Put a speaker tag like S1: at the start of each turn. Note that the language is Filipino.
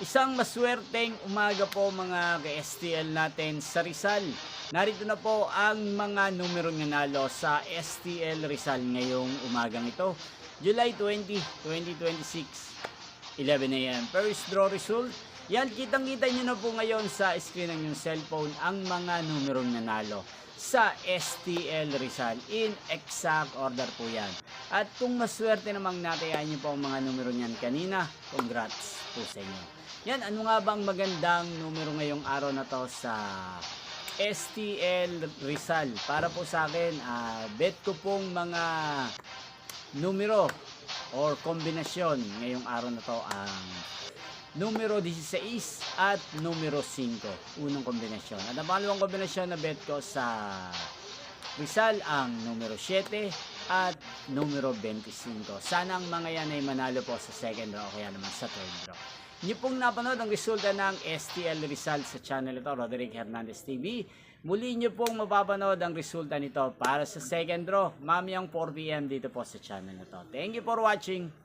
S1: Isang maswerteng umaga po mga ka-STL natin sa Rizal. Narito na po ang mga numerong nanalo sa STL Rizal ngayong umagang ito. July 20, 2026, 11 a.m. First draw result. Yan, kitang-kita nyo na po ngayon sa screen ng yung cellphone ang mga numerong nanalo sa STL Rizal. In exact order po yan. At kung maswerte namang natayan nyo po ang mga numero niyan kanina, congrats po sa inyo. Yan, ano nga bang magandang numero ngayong araw na to sa STL Rizal? Para po sa akin, bet ko pong mga numero or kombinasyon ngayong araw na to ang numero 16 at numero 5. Unang kombinasyon. At ang pangalawang kombinasyon na bet ko sa Rizal ang numero 7 at numero 25. Sana ang mga yan ay manalo po sa second draw o kaya naman sa third draw. Niyo pong napanood ang resulta ng STL Rizal sa channel ito, Roderick Hernandez TV. Muli niyo pong mapapanood ang resulta nito para sa second draw, mamayang 4 PM dito po sa channel ito. Thank you for watching.